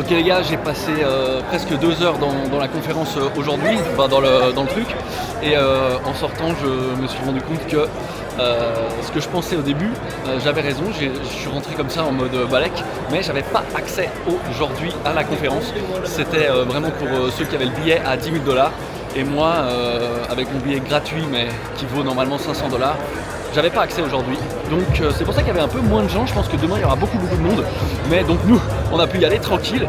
Ok les gars, j'ai passé presque 2 heures dans la conférence aujourd'hui, dans le truc, et en sortant je me suis rendu compte que ce que je pensais au début, j'avais raison, je suis rentré comme ça en mode balèque, mais j'avais pas accès aujourd'hui à la conférence. C'était vraiment pour ceux qui avaient le billet à 10 000 $, et moi avec mon billet gratuit mais qui vaut normalement 500 $, j'avais pas accès aujourd'hui, donc c'est pour ça qu'il y avait un peu moins de gens. Je pense que demain il y aura beaucoup de monde, mais donc nous on a pu y aller tranquille.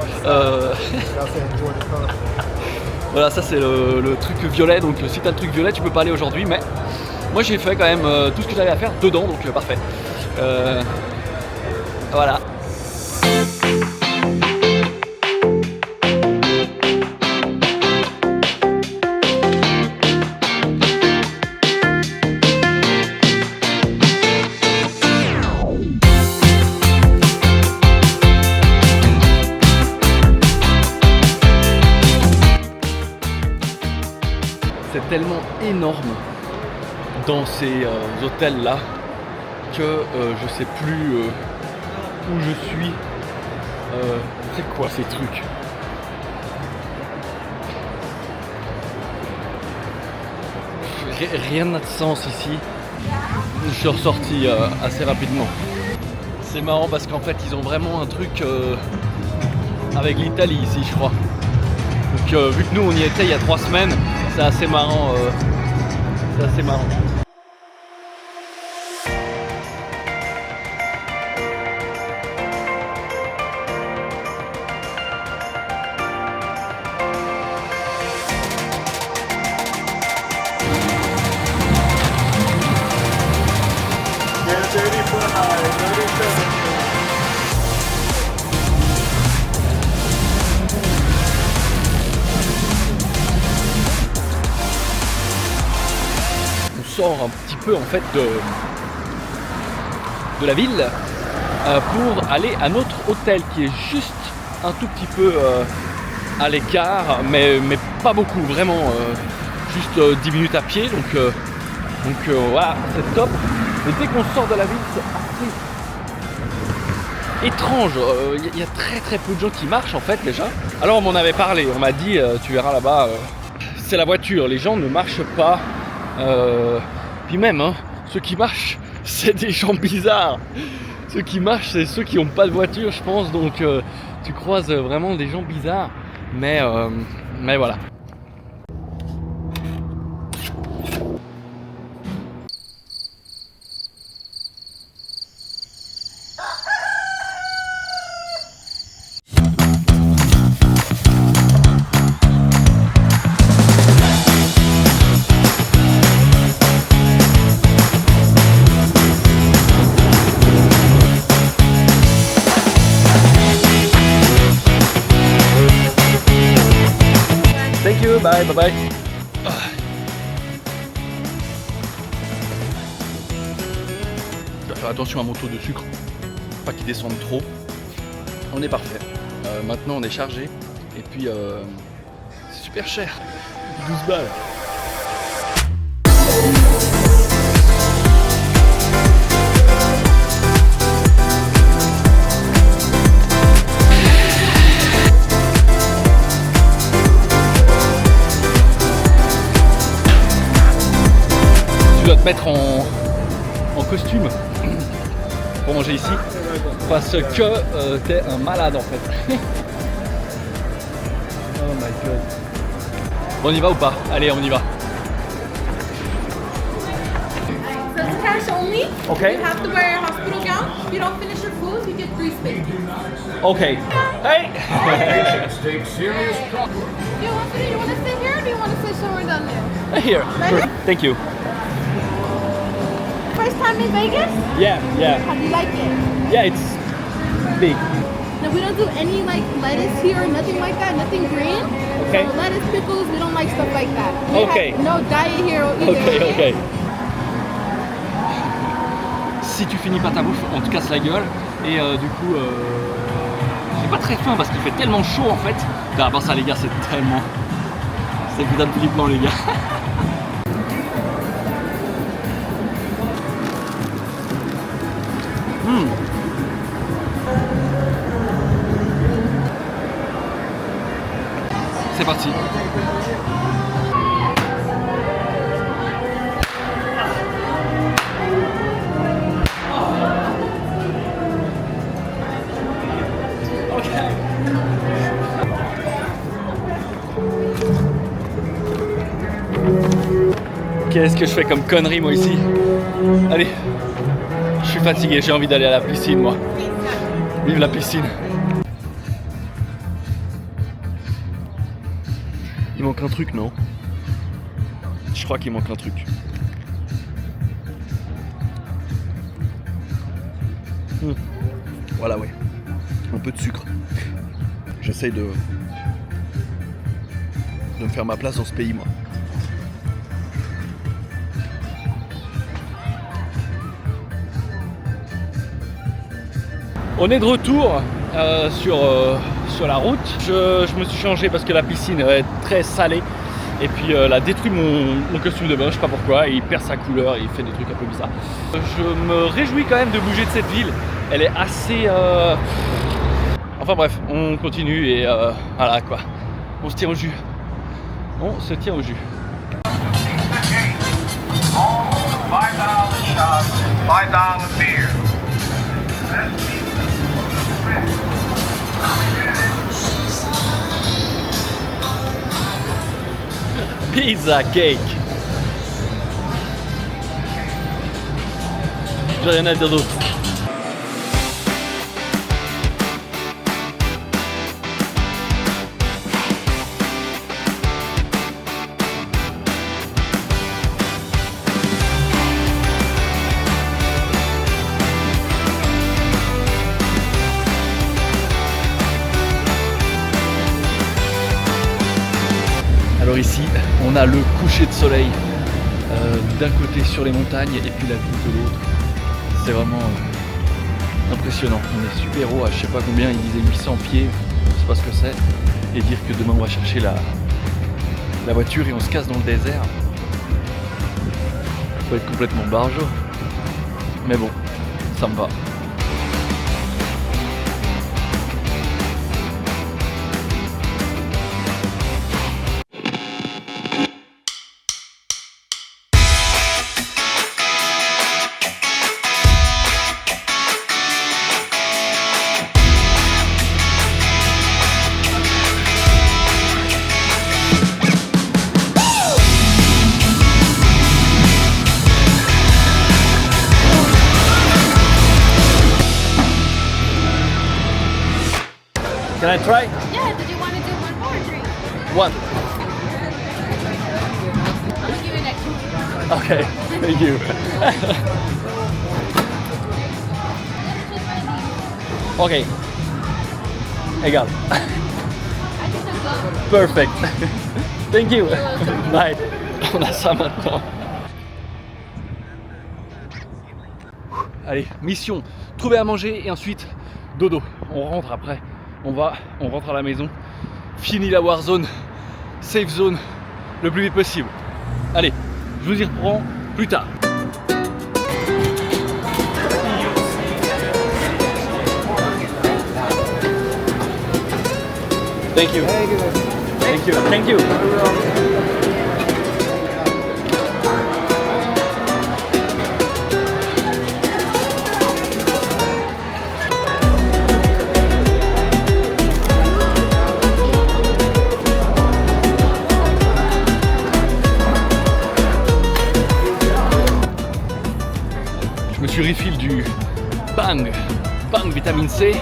Voilà, ça c'est le truc violet, donc si t'as le truc violet tu peux pas aller aujourd'hui, mais moi j'ai fait quand même tout ce que j'avais à faire dedans, donc parfait. Voilà. C'est tellement énorme dans ces hôtels là que je sais plus où je suis. C'est quoi ces trucs? Rien n'a de sens ici. Je suis ressorti assez rapidement. C'est marrant parce qu'en fait ils ont vraiment un truc avec l'Italie ici, je crois. Donc vu que nous on y était il y a 3 semaines, c'est assez marrant. C'est assez marrant. On sort un petit peu en fait de la ville pour aller à notre hôtel qui est juste un tout petit peu à l'écart, mais pas beaucoup, vraiment juste 10 minutes à pied, donc voilà, c'est top. Mais dès qu'on sort de la ville, c'est assez étrange. Il y a très peu de gens qui marchent en fait déjà. Alors on m'en avait parlé, on m'a dit tu verras là-bas, c'est la voiture, les gens ne marchent pas. Puis même ceux qui marchent, c'est des gens bizarres. Ceux qui marchent, c'est ceux qui n'ont pas de voiture, je pense. Donc tu croises vraiment des gens bizarres. Mais voilà. Thank you, bye bye. Je dois faire attention à mon taux de sucre, pas qu'il descende trop. On est parfait. Maintenant on est chargé et puis c'est super cher. 12 balles. Tu dois te mettre en costume pour manger ici parce que t'es un malade en fait. Oh my god. Bon, on y va ou pas? Allez, on y va. So it's cash only. Okay. You have to wear a hospital gown. If you don't finish your food, you get $3.50. Okay. Hey. Take serious trouble. You want to sit here or do you want to sit somewhere down there? Here. Thank you. First time in Vegas? Yeah. How do you like it? Yeah, it's big. No, we don't do any like lettuce here, nothing like that, nothing green. Okay. So lettuce, pickles, we don't like stuff like that. We Okay. have no diet here either. Ok. Si tu finis pas ta bouffe, on te casse la gueule. Et du coup, j'ai pas très faim parce qu'il fait tellement chaud en fait. À part ça les gars, c'est tellement... C'est putain de flippant les gars. parti. Qu'est-ce que je fais comme connerie moi ici? Allez, je suis fatigué, j'ai envie d'aller à la piscine moi. Vive la piscine. Il manque un truc, non? Je crois qu'il manque un truc. Voilà, ouais. Un peu de sucre. J'essaye de me faire ma place dans ce pays, moi. On est de retour sur la route. Je me suis changé parce que la piscine est très salée. Et puis elle a détruit mon costume de bain, je sais pas pourquoi. Il perd sa couleur, il fait des trucs un peu bizarres. Je me réjouis quand même de bouger de cette ville. Elle est assez... Enfin bref, on continue et voilà quoi. On se tient au jus. On se tient au jus. $5 shots, $5 beer. Pizza cake. J'ai rien à dire d'autre. Alors ici, on a le coucher de soleil d'un côté sur les montagnes et puis la ville de l'autre. C'est vraiment impressionnant. On est super haut à je sais pas combien, il disait 800 pieds, je sais pas ce que c'est. Et dire que demain on va chercher la voiture et on se casse dans le désert. Ça peut être complètement barjo. Mais bon, ça me va. Can I try? Yeah, did you want to do one more drink? One. I'll give you next one. Okay, thank you. Ok. Égal. Perfect. Thank you. Bye. On a ça maintenant. Allez, mission. Trouver à manger et ensuite dodo. On rentre après. On rentre à la maison. Fini la Warzone. Safe zone. Le plus vite possible. Allez, je vous y reprends plus tard. Thank you. Thank you. Thank you. Je me suis refill du Bang vitamine C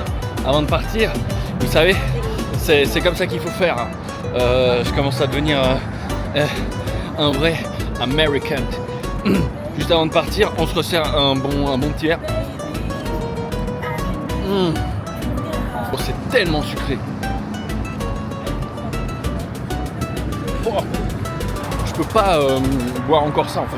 avant de partir. Vous savez, c'est comme ça qu'il faut faire. Je commence à devenir un vrai American. Juste avant de partir, on se resserre un bon petit verre. Oh, c'est tellement sucré. Oh, je peux pas boire encore ça en fait.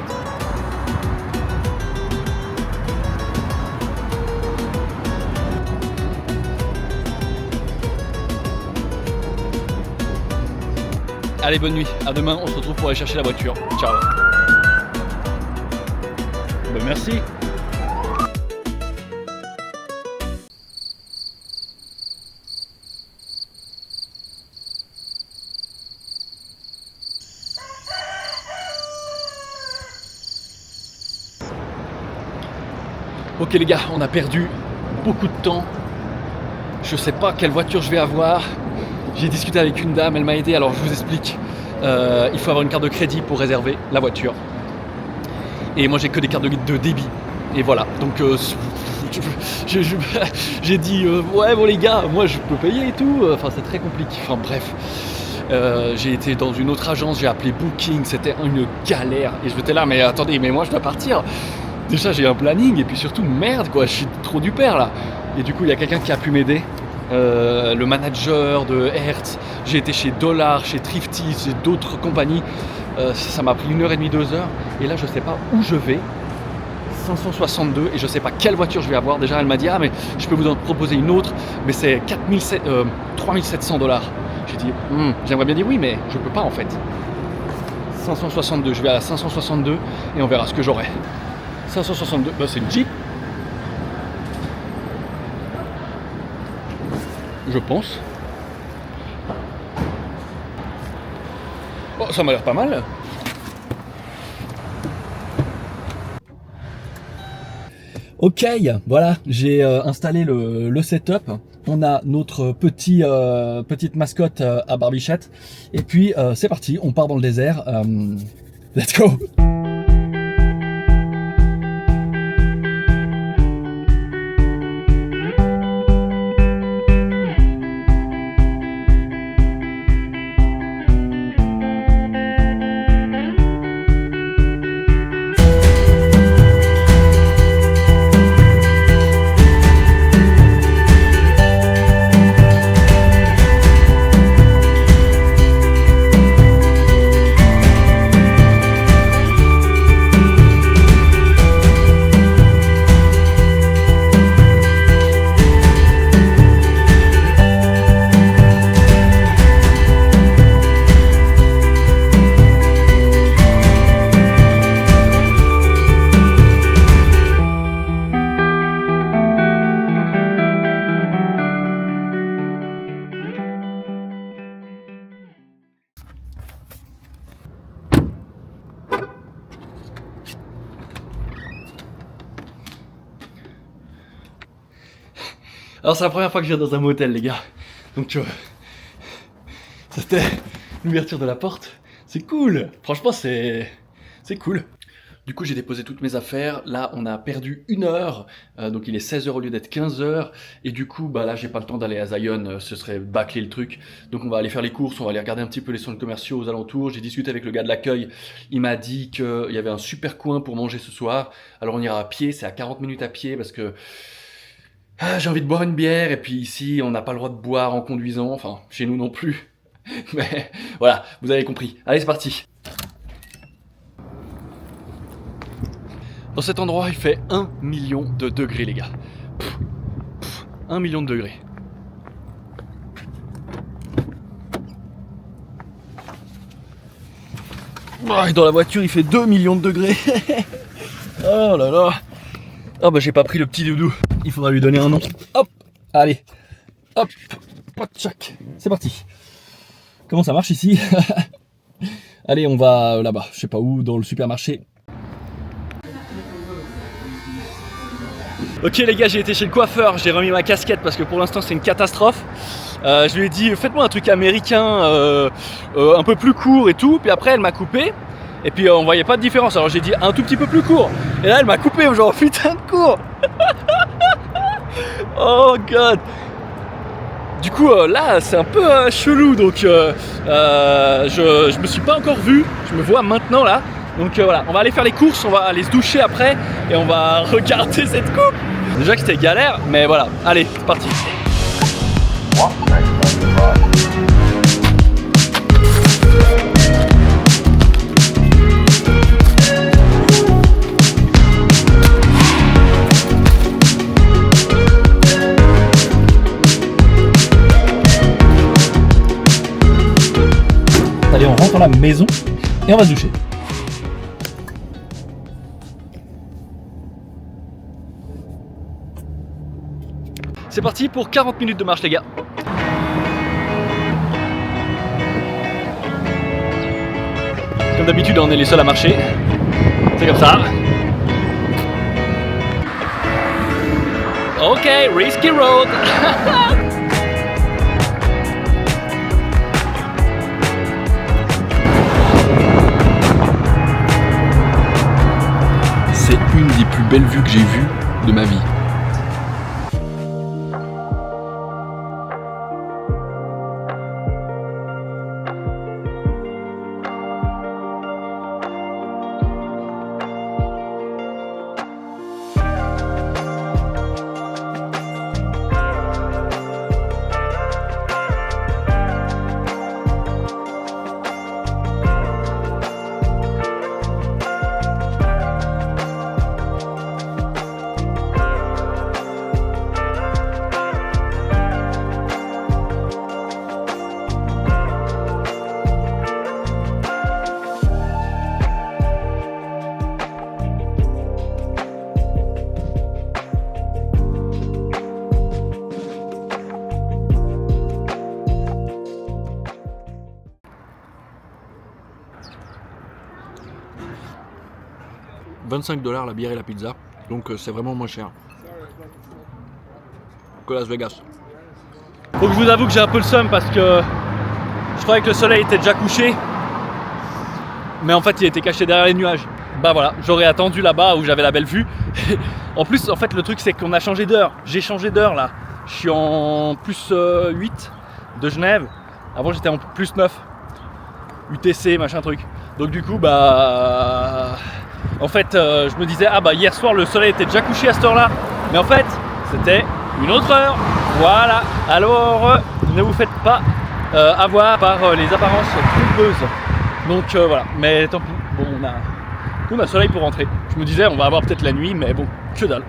Allez, bonne nuit, à demain, on se retrouve pour aller chercher la voiture. Ciao. Ben, merci. Ok les gars, on a perdu beaucoup de temps. Je sais pas quelle voiture je vais avoir. J'ai discuté avec une dame, elle m'a aidé. Alors je vous explique. Il faut avoir une carte de crédit pour réserver la voiture. Et moi j'ai que des cartes de débit. Et voilà. Donc j'ai dit ouais bon les gars, moi je peux payer et tout. Enfin c'est très compliqué. Enfin bref. J'ai été dans une autre agence, j'ai appelé Booking, c'était une galère. Et j'étais là, mais attendez, mais moi je dois partir. Déjà j'ai un planning et puis surtout merde quoi, je suis trop du père là. Et du coup il y a quelqu'un qui a pu m'aider. Le manager de Hertz, j'ai été chez Dollar, chez Thrifty, chez d'autres compagnies. Ça m'a pris 1h30, 2h. Et là je sais pas où je vais. 562 et je sais pas quelle voiture je vais avoir. Déjà elle m'a dit ah mais je peux vous en proposer une autre, mais c'est 3700 $. J'ai dit j'aimerais bien dire oui mais je peux pas en fait. 562, je vais à la 562 et on verra ce que j'aurai. 562, bah c'est une Jeep. Je pense. Oh ça m'a l'air pas mal. Ok, voilà, j'ai installé le setup. On a notre petite mascotte à Barbichette. Et puis c'est parti, on part dans le désert. Let's go! Alors c'est la première fois que je viens dans un motel les gars. Donc c'était l'ouverture de la porte. C'est cool. Franchement c'est cool. Du coup j'ai déposé toutes mes affaires. Là on a perdu 1 heure. Donc il est 16h au lieu d'être 15h. Et du coup bah là j'ai pas le temps d'aller à Zion. Ce serait bâcler le truc. Donc on va aller faire les courses. On va aller regarder un petit peu les centres commerciaux aux alentours. J'ai discuté avec le gars de l'accueil. Il m'a dit qu'il y avait un super coin pour manger ce soir. Alors on ira à pied. C'est à 40 minutes à pied parce que j'ai envie de boire une bière et puis ici on n'a pas le droit de boire en conduisant, enfin chez nous non plus. Mais voilà, vous avez compris. Allez c'est parti. Dans cet endroit il fait 1 million de degrés les gars. 1 million de degrés. Et dans la voiture il fait 2 millions de degrés. Oh là là. Oh bah j'ai pas pris le petit doudou. Il faudra lui donner un nom. Hop, allez, hop, tchac, c'est parti. Comment ça marche ici? Allez, on va là-bas, je sais pas où, dans le supermarché. Ok les gars, j'ai été chez le coiffeur, j'ai remis ma casquette parce que pour l'instant c'est une catastrophe. Je lui ai dit faites-moi un truc américain un peu plus court et tout, puis après elle m'a coupé. Et puis on voyait pas de différence, alors j'ai dit un tout petit peu plus court. Et là elle m'a coupé genre putain de court. Oh god. Du coup là c'est un peu chelou donc je me suis pas encore vu. Je me vois maintenant là. Donc voilà, on va aller faire les courses, on va aller se doucher après et on va regarder cette coupe. Déjà que c'était galère, mais voilà, allez, c'est parti. Allez, on rentre dans la maison et on va se doucher. C'est parti pour 40 minutes de marche les gars. Comme d'habitude on est les seuls à marcher. C'est comme ça. Ok, risky road. C'est une des plus belles vues que j'ai vues de ma vie. $25 la bière et la pizza, donc c'est vraiment moins cher que Las Vegas. Faut que je vous avoue que j'ai un peu le seum parce que je croyais que le soleil était déjà couché, mais en fait il était caché derrière les nuages. Bah voilà, j'aurais attendu là-bas où j'avais la belle vue. En plus, en fait, le truc c'est qu'on a changé d'heure. J'ai changé d'heure là. Je suis en plus 8 de Genève. Avant j'étais en plus 9. UTC, machin truc. Donc du coup, bah... En fait, je me disais, ah bah hier soir le soleil était déjà couché à cette heure-là. Mais en fait, c'était une autre heure. Voilà. Alors, ne vous faites pas avoir par les apparences trompeuses. Donc voilà. Mais tant pis. Bon, on a soleil pour rentrer. Je me disais, on va avoir peut-être la nuit, mais bon, que dalle.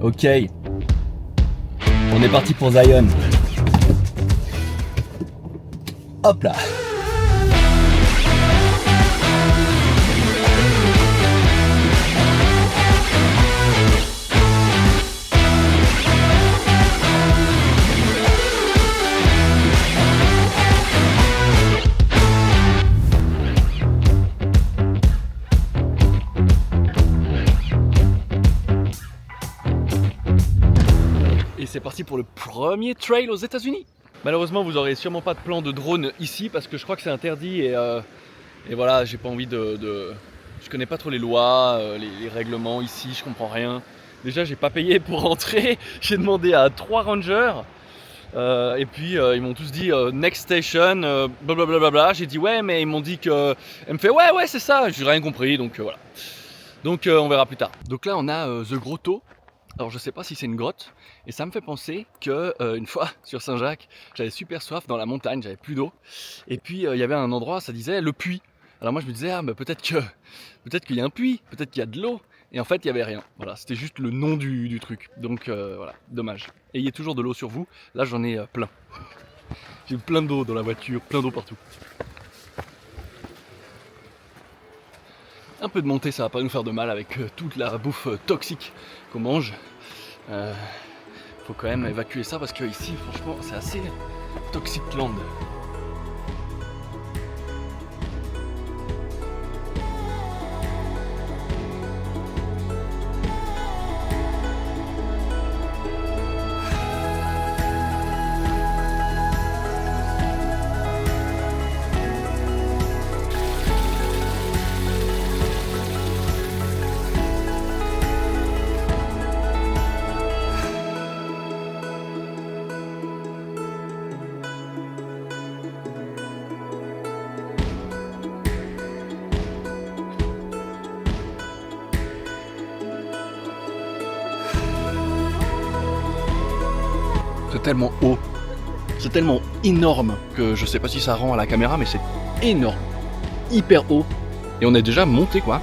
Ok, on est parti pour Zion. Hop là. Et c'est parti pour le premier trail aux États-Unis. Malheureusement, vous n'aurez sûrement pas de plan de drone ici parce que je crois que c'est interdit et voilà, j'ai pas envie Je connais pas trop les lois, les règlements ici, je comprends rien. Déjà, j'ai pas payé pour rentrer. J'ai demandé à 3 rangers et puis ils m'ont tous dit next station, blablabla. J'ai dit ouais, mais ils m'ont dit que. Elle me fait ouais, c'est ça. J'ai rien compris, donc voilà. Donc on verra plus tard. Donc là, on a The Grotto. Alors je sais pas si c'est une grotte et ça me fait penser que une fois sur Saint-Jacques j'avais super soif dans la montagne, j'avais plus d'eau et puis il y avait un endroit, ça disait le puits. Alors moi je me disais peut-être qu'il y a un puits, peut-être qu'il y a de l'eau et en fait il y avait rien. Voilà, c'était juste le nom du truc. Donc voilà, dommage. Ayez toujours de l'eau sur vous. Là j'en ai plein. J'ai plein d'eau dans la voiture, plein d'eau partout. Un peu de montée, ça va pas nous faire de mal avec toute la bouffe toxique qu'on mange. Faut quand même évacuer ça parce que ici, franchement, c'est assez toxic land. tellement haut, c'est tellement énorme que je sais pas si ça rend à la caméra, mais c'est énorme, hyper haut. Et on est déjà monté quoi.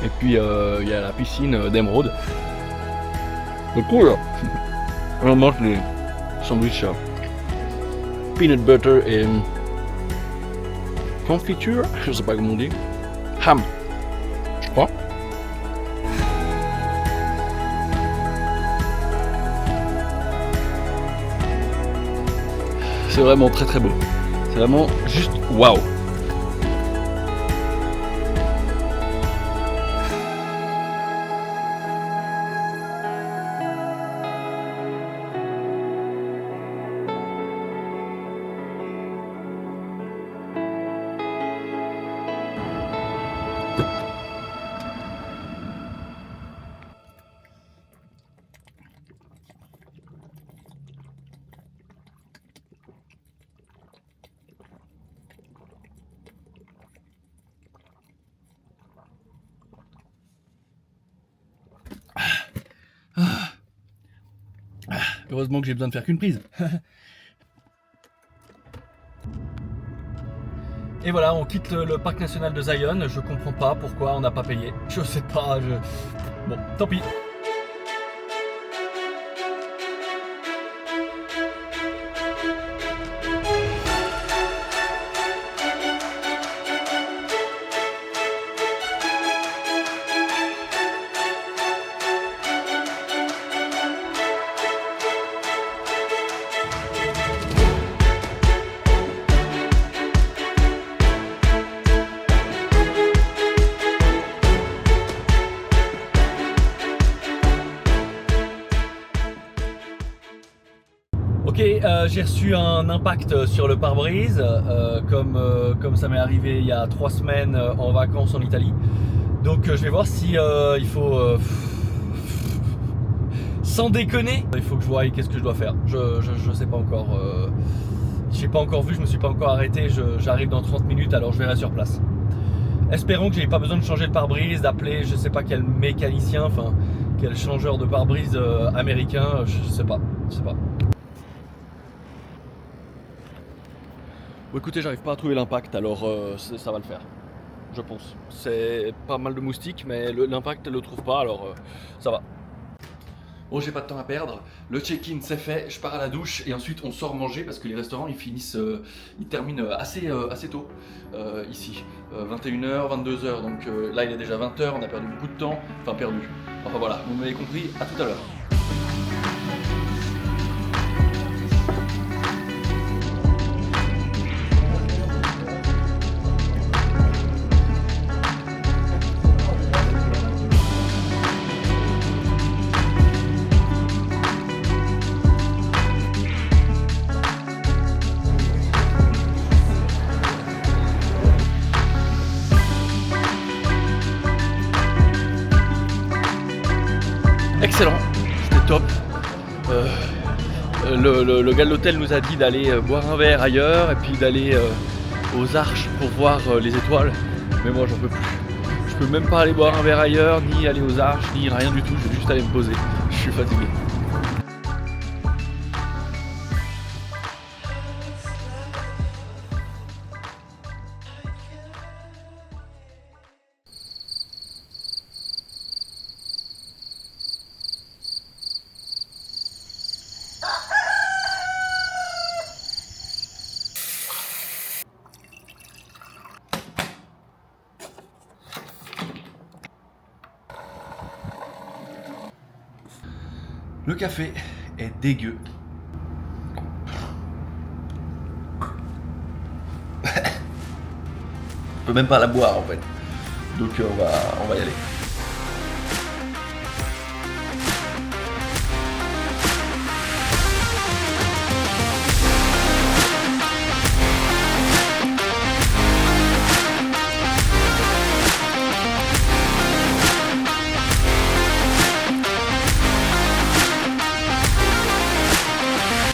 Et puis il y a la piscine d'émeraude. C'est cool. On mange les sandwichs peanut butter et confiture, je sais pas comment on dit. Ham, je crois. C'est vraiment très très beau. C'est vraiment juste waouh. Heureusement que j'ai besoin de faire qu'une prise. Et voilà, on quitte le parc national de Zion. Je comprends pas pourquoi on n'a pas payé. Je sais pas. Bon, tant pis. Ok, j'ai reçu un impact sur le pare-brise, comme ça m'est arrivé il y a 3 semaines en vacances en Italie. Donc je vais voir si il faut... sans déconner, il faut que je voie qu'est-ce que je dois faire. Je sais pas encore. J'ai pas encore vu, je me suis pas encore arrêté. J'arrive dans 30 minutes, alors je verrai sur place. Espérons que j'ai pas besoin de changer de pare-brise, d'appeler je sais pas quel mécanicien, enfin quel changeur de pare-brise américain, je sais pas. Bon, écoutez, j'arrive pas à trouver l'impact, alors ça va le faire, je pense. C'est pas mal de moustiques, mais l'impact le trouve pas, alors ça va. Bon, j'ai pas de temps à perdre. Le check-in c'est fait, je pars à la douche et ensuite on sort manger parce que les restaurants ils terminent assez tôt ici. 21h, 22h, donc là il est déjà 20h, on a perdu beaucoup de temps, enfin perdu. Enfin voilà, vous m'avez compris, à tout à l'heure. Excellent, c'était top. Le gars de l'hôtel nous a dit d'aller boire un verre ailleurs et puis d'aller aux Arches pour voir les étoiles. Mais moi j'en peux plus. Je peux même pas aller boire un verre ailleurs, ni aller aux Arches, ni rien du tout. Je vais juste aller me poser. Je suis fatigué. Le café est dégueu. Je peux même pas la boire en fait. Donc on va y aller.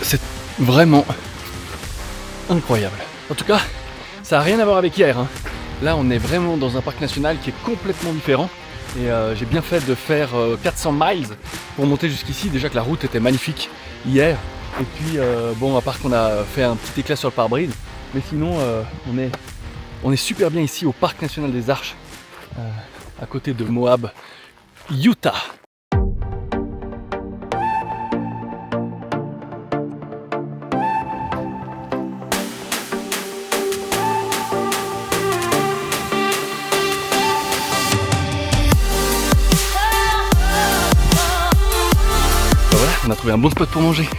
C'est vraiment incroyable. En tout cas, ça n'a rien à voir avec hier. Hein. Là, on est vraiment dans un parc national qui est complètement différent. Et j'ai bien fait de faire 400 miles pour monter jusqu'ici. Déjà que la route était magnifique hier. Et puis bon, à part qu'on a fait un petit éclat sur le pare-brise, mais sinon on est super bien ici au Parc National des Arches, à côté de Moab, Utah. Voilà, on a trouvé un bon spot pour manger.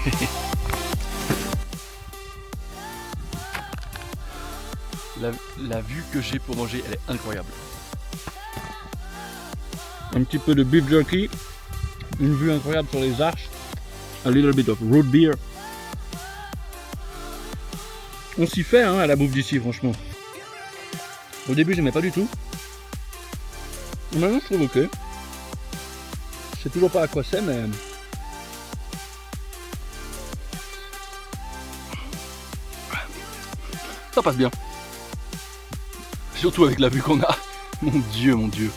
La vue que j'ai pour manger, elle est incroyable. Un petit peu de beef jerky, une vue incroyable sur les arches, a little bit of root beer. On s'y fait hein, à la bouffe d'ici, franchement. Au début, j'aimais pas du tout. Maintenant, je trouve ok. Je sais toujours pas à quoi c'est, mais ça passe bien. Surtout avec la vue qu'on a. Mon Dieu, mon Dieu.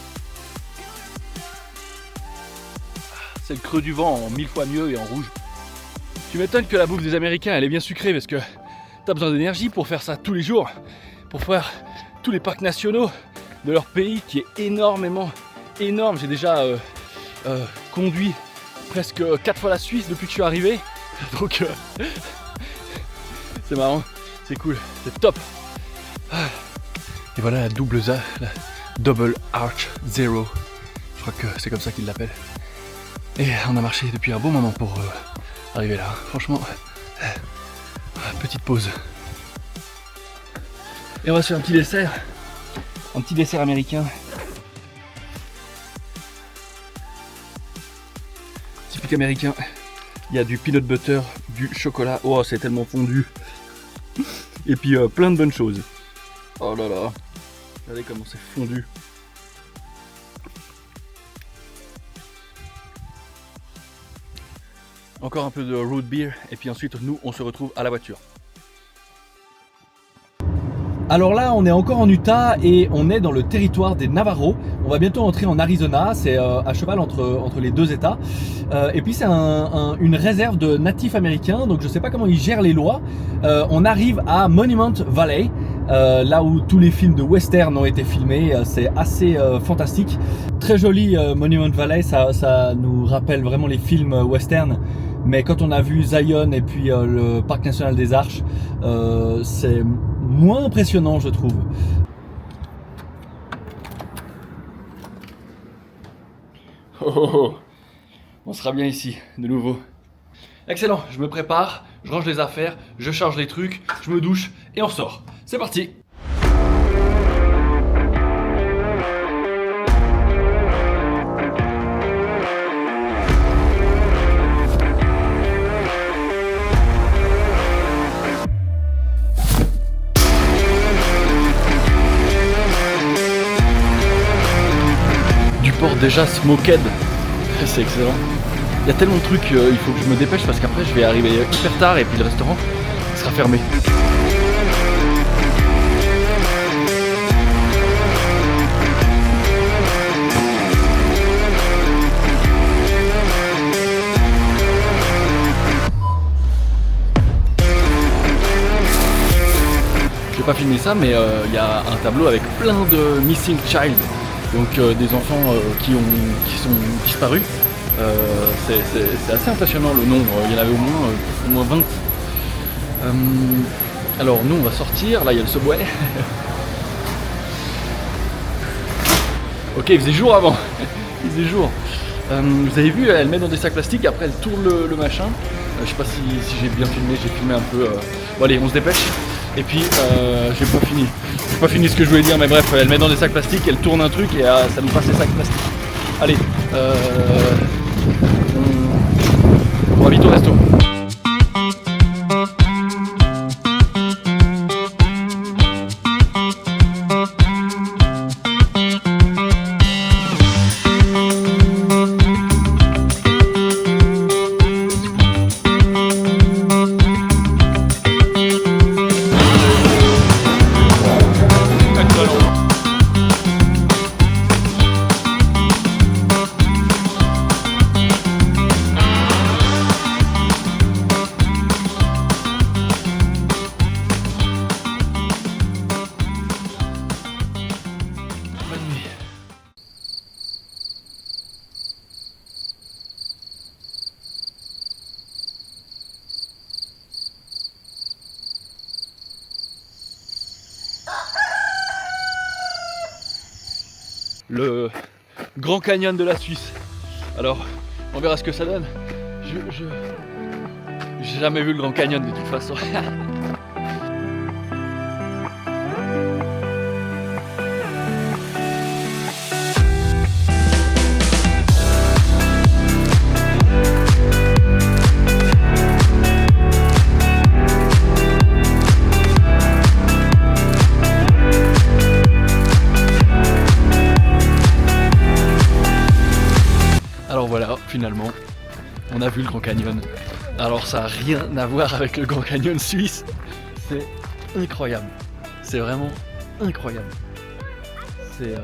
C'est le creux du vent en 1000 fois mieux et en rouge. Tu m'étonnes que la bouffe des Américains elle est bien sucrée parce que t'as besoin d'énergie pour faire ça tous les jours. Pour faire tous les parcs nationaux de leur pays qui est énormément énorme. J'ai déjà conduit presque 4 fois la Suisse depuis que je suis arrivé. Donc c'est marrant, c'est cool, c'est top. Et voilà la double arch zero. Je crois que c'est comme ça qu'ils l'appellent. Et on a marché depuis un bon moment pour arriver là. Franchement, petite pause. Et on va se faire un petit dessert américain. Typique américain. Il y a du peanut butter, du chocolat. Oh, c'est tellement fondu. Et puis plein de bonnes choses. Oh là là. Regardez comment c'est fondu. Encore un peu de root beer et puis ensuite nous on se retrouve à la voiture. Alors là on est encore en Utah et on est dans le territoire des Navajo. On va bientôt entrer en Arizona, c'est à cheval entre les deux états. Et puis c'est une réserve de natifs américains, donc je sais pas comment ils gèrent les lois. On arrive à Monument Valley, là où tous les films de western ont été filmés. C'est assez fantastique. Très joli Monument Valley, ça nous rappelle vraiment les films western. Mais quand on a vu Zion et puis le Parc National des Arches, c'est moins impressionnant je trouve. Oh, oh, oh. On sera bien ici, de nouveau. Excellent, je me prépare, je range les affaires, je charge les trucs, je me douche et on sort. C'est parti! Déjà smoked, c'est excellent. Il y a tellement de trucs, il faut que je me dépêche parce qu'après je vais arriver hyper tard et puis le restaurant sera fermé. Je vais pas filmer ça mais il y a un tableau avec plein de missing child. Donc des enfants qui sont disparus. C'est assez impressionnant le nombre, il y en avait au moins 20. Alors nous on va sortir, là il y a le subway. Ok, il faisait jour avant. Il faisait jour. Vous avez vu, elle met dans des sacs plastiques, après elle tourne le machin. Je sais pas si j'ai bien filmé, j'ai filmé un peu. Bon allez, on se dépêche. Et puis j'ai pas fini ce que je voulais dire, mais bref, elle met dans des sacs plastiques, elle tourne un truc et ça nous passe les sacs plastiques. Allez, on va vite au resto. le Grand Canyon de la Suisse. Alors, on verra ce que ça donne. J'ai jamais vu le Grand Canyon de toute façon. Alors voilà, finalement, on a vu le Grand Canyon. Alors ça n'a rien à voir avec le Grand Canyon suisse. C'est incroyable. C'est vraiment incroyable. Je sais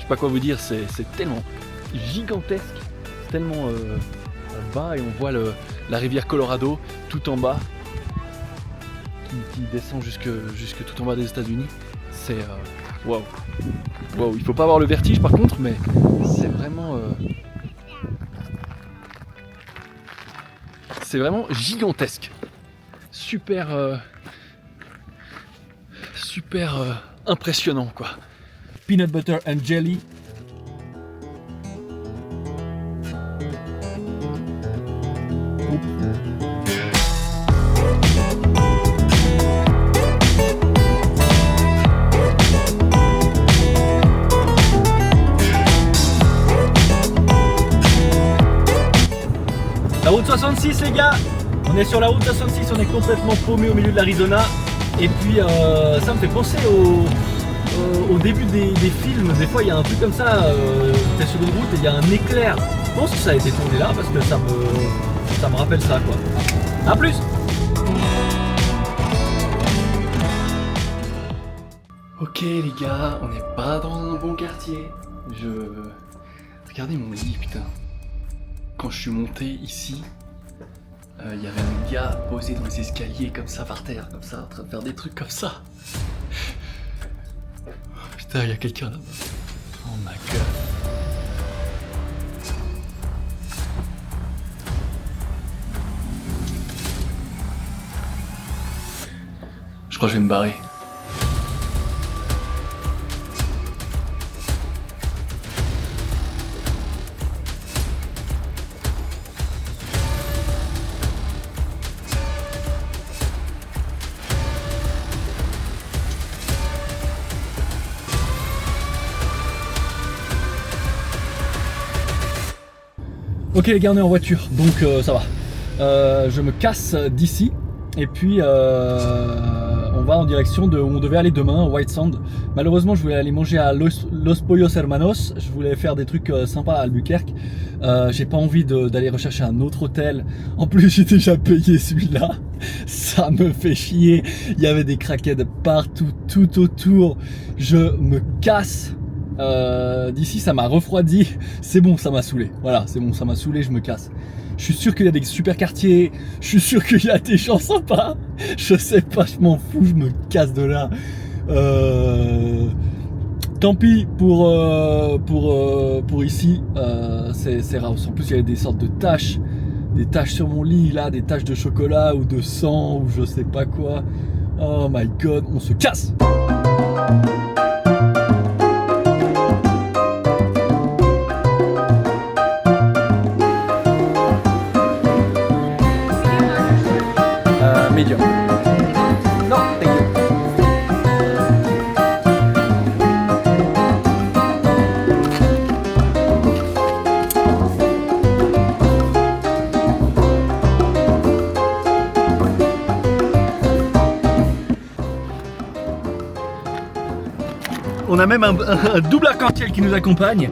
pas quoi vous dire, c'est tellement gigantesque, tellement bas, et on voit la rivière Colorado tout en bas qui descend jusque tout en bas des États-Unis. C'est waouh. Wow, il faut pas avoir le vertige par contre, mais c'est vraiment gigantesque. Super impressionnant quoi. Peanut butter and jelly. La route 66 les gars, on est sur la route 66, on est complètement paumé au milieu de l'Arizona. Et puis ça me fait penser au début des films. Des fois il y a un truc comme ça, t'es sur une route et il y a un éclair. Je pense que ça a été tourné là parce que ça me rappelle ça quoi. A plus. Ok les gars, on n'est pas dans un bon quartier. Regardez mon lit putain. Quand je suis monté ici, il y avait un gars posé dans les escaliers comme ça par terre, comme ça, en train de faire des trucs comme ça. Putain, il y a quelqu'un là-bas. Oh my god. Je crois que je vais me barrer. Ok les gars, on est en voiture, donc ça va. Je me casse d'ici et puis on va en direction de où on devait aller demain, White Sand. Malheureusement, je voulais aller manger à Los Pollos Hermanos. Je voulais faire des trucs sympas à Albuquerque. J'ai pas envie d'aller rechercher un autre hôtel. En plus, j'ai déjà payé celui-là. Ça me fait chier. Il y avait des craquettes partout, tout autour. Je me casse. D'ici ça m'a refroidi, c'est bon, ça m'a saoulé, voilà, c'est bon, ça m'a saoulé, je me casse. Je suis sûr qu'il y a des super quartiers, je suis sûr qu'il y a des gens sympas, je sais pas, je m'en fous, je me casse de là. Tant pis pour ici, c'est Raus. En plus il y avait des sortes de taches, des taches sur mon lit là, des taches de chocolat ou de sang ou je sais pas quoi. Oh my god, on se casse. Medium. Non, thank you. On a même un double arc-en-ciel qui nous accompagne.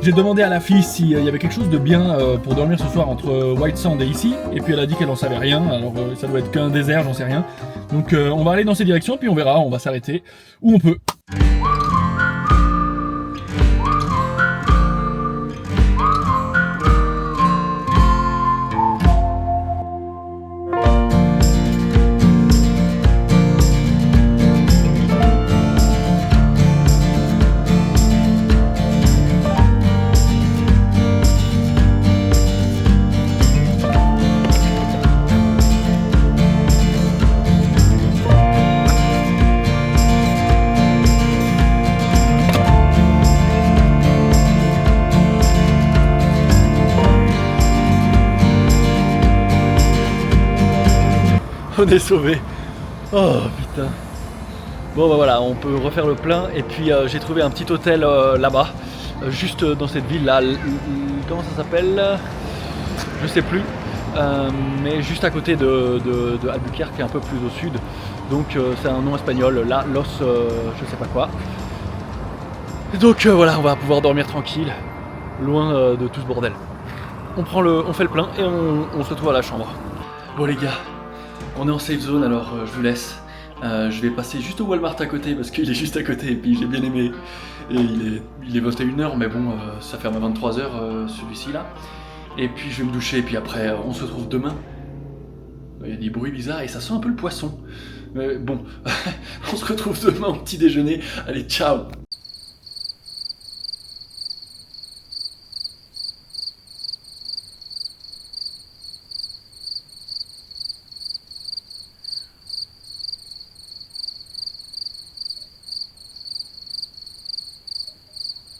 J'ai demandé à la fille s'il y avait quelque chose de bien pour dormir ce soir entre White Sand et ici. Et puis elle a dit qu'elle n'en savait rien. Alors ça doit être qu'un désert, j'en sais rien. Donc on va aller dans ces directions, puis on verra, on va s'arrêter où on peut. On est sauvé. Oh putain. Bon bah voilà, on peut refaire le plein. Et puis j'ai trouvé un petit hôtel là-bas, juste dans cette ville là. Comment ça s'appelle? Je sais plus. Mais juste à côté de Albuquerque, un peu plus au sud. Donc c'est un nom espagnol, là, Los je sais pas quoi. Et donc voilà, on va pouvoir dormir tranquille, loin de tout ce bordel. On fait le plein et on se retrouve à la chambre. Bon les gars, on est en safe zone, alors je vous laisse. Je vais passer juste au Walmart à côté parce qu'il est juste à côté et puis j'ai bien aimé. Et il est 21h, mais bon, ça ferme à 23h celui-ci là. Et puis je vais me doucher et puis après on se retrouve demain. Il y a des bruits bizarres et ça sent un peu le poisson. Mais bon, on se retrouve demain au petit déjeuner. Allez, ciao!